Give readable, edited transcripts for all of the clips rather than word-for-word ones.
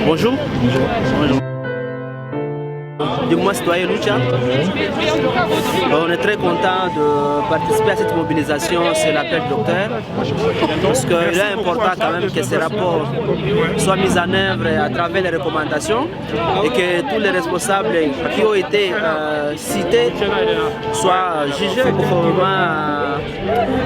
Bonjour. Bonjour. Dis-moi, citoyen Lucha. On est très content de participer à cette mobilisation, c'est l'appel du docteur, parce qu'il est important quand même que ces rapports soient mis en œuvre à travers les recommandations et que tous les responsables qui ont été cités soient jugés conformément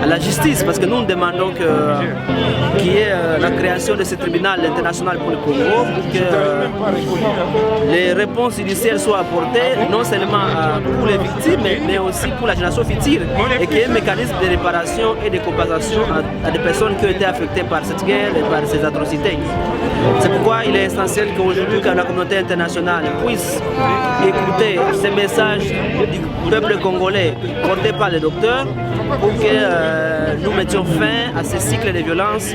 à la justice, parce que nous demandons qu'il y ait la création de ce tribunal international pour le Congo, pour que les réponses judiciaires soient apportées non seulement pour les victimes mais aussi pour la génération future, et qu'il y ait un mécanisme de réparation et de compensation à des personnes qui ont été affectées par cette guerre et par ces atrocités. C'est pourquoi il est essentiel qu'aujourd'hui la communauté internationale puisse écouter ces messages du peuple congolais portés par les docteurs pour que nous mettions fin à ce cycle de violence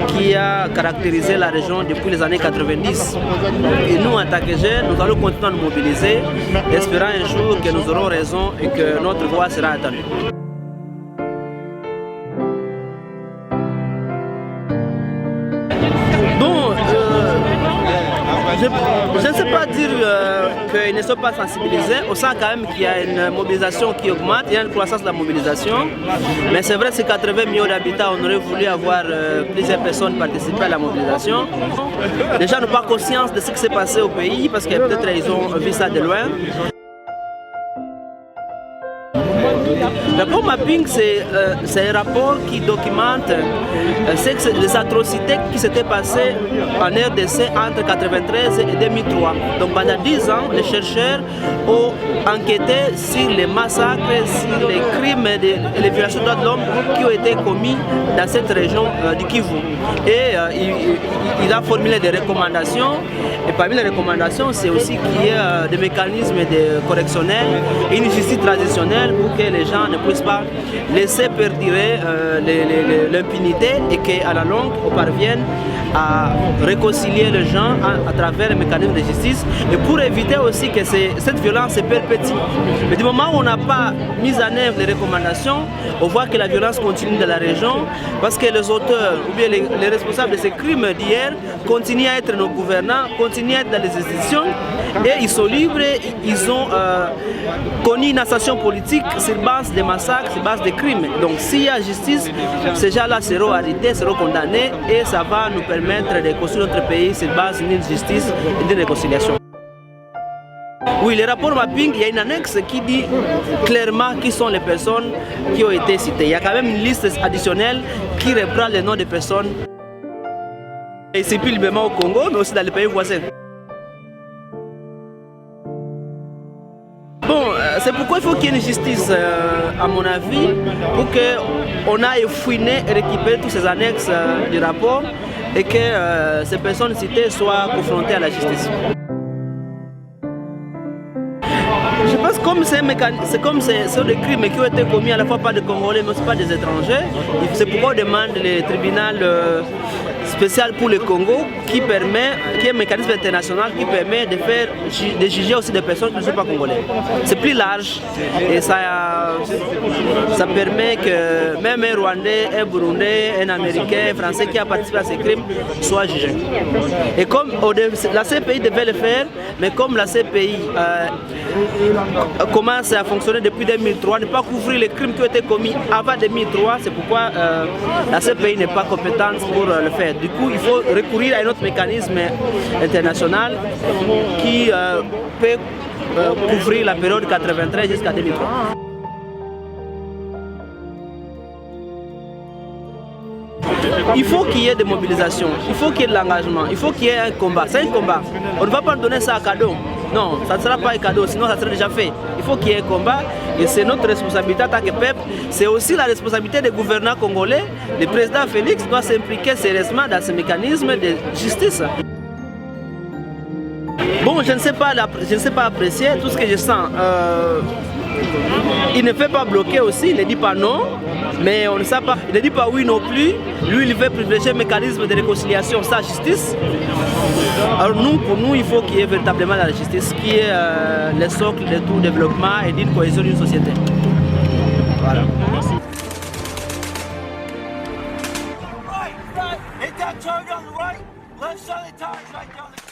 qui a caractérisé la région depuis les années 90. Et nous, en tant que jeunes, nous allons continuer à nous mobiliser, espérant un jour que nous aurons raison et que notre voix sera entendue. Bon, je ne sais pas dire qu'ils ne sont pas sensibilisés. On sent quand même qu'il y a une mobilisation qui augmente, il y a une croissance de la mobilisation. Mais c'est vrai que c'est 80 millions d'habitants, on aurait voulu avoir plusieurs personnes participer à la mobilisation. Les gens n'ont pas conscience de ce qui s'est passé au pays parce que peut-être ils ont vu ça de loin. Le rapport mapping, c'est un rapport qui documente les atrocités qui s'étaient passées en RDC entre 1993 et 2003. Donc pendant 10 ans, les chercheurs ont enquêté sur les massacres, sur les crimes et les violations de droits de l'homme qui ont été commis dans cette région du Kivu. Et il a formulé des recommandations. Et parmi les recommandations, c'est aussi qu'il y ait des mécanismes correctionnels et une justice traditionnelle pour que les gens ne puissent pas laisser perdurer l'impunité et qu'à la longue on parvienne à réconcilier les gens à travers les mécanismes de justice et pour éviter aussi que cette violence se perpétue. Mais du moment où on n'a pas mis en œuvre les recommandations, on voit que la violence continue dans la région parce que les auteurs ou bien les responsables de ces crimes d'hier continuent à être nos gouvernants, continuent à être dans les institutions et ils sont libres, ils ont connu une ascension politique sur base des massacres, sur base des crimes. Donc s'il y a justice, ces gens-là seront arrêtés, seront condamnés et ça va nous permettre de construire notre pays sur base d'une justice et d'une réconciliation. Oui, le rapport mapping, il y a une annexe qui dit clairement qui sont les personnes qui ont été citées. Il y a quand même une liste additionnelle qui reprend les noms des personnes. Et c'est plus librement au Congo, mais aussi dans les pays voisins. Bon, c'est pourquoi il faut qu'il y ait une justice, à mon avis, pour qu'on aille fouiner et récupérer tous ces annexes du rapport et que ces personnes citées soient confrontées à la justice. Je pense que c'est comme ce sont des crimes qui ont été commis à la fois par des Congolais mais aussi par des étrangers. C'est pourquoi on demande le tribunal spécial pour le Congo qui est un mécanisme international qui permet de juger aussi des personnes qui ne sont pas congolais. C'est plus large et ça permet que même un Rwandais, un Burundais, un Américain, un Français qui a participé à ces crimes soit jugé. Et comme la CPI devait le faire, mais comme la CPI commence à fonctionner depuis 2003, ne pas couvrir les crimes qui ont été commis avant 2003, c'est pourquoi la CPI n'est pas compétente pour le faire. Du coup, il faut recourir à un autre mécanisme international qui peut couvrir la période 93 jusqu'à 2003. Il faut qu'il y ait des mobilisations, il faut qu'il y ait de l'engagement, il faut qu'il y ait un combat. C'est un combat. On ne va pas donner ça à cadeau. Non, ça ne sera pas un cadeau, sinon ça serait déjà fait. Il faut qu'il y ait un combat et c'est notre responsabilité en tant que peuple. C'est aussi la responsabilité des gouvernants congolais. Le président Félix doit s'impliquer sérieusement dans ce mécanisme de justice. Bon, je ne sais pas apprécier tout ce que je sens. Il ne fait pas bloquer aussi, il ne dit pas non, mais on ne sait pas, il ne dit pas oui non plus. Lui, il veut privilégier le mécanisme de réconciliation sans justice. Alors pour nous, il faut qu'il y ait véritablement la justice, qui est le socle de tout développement et d'une cohésion d'une société. Voilà. Merci. target on the right, left side of the tires right down the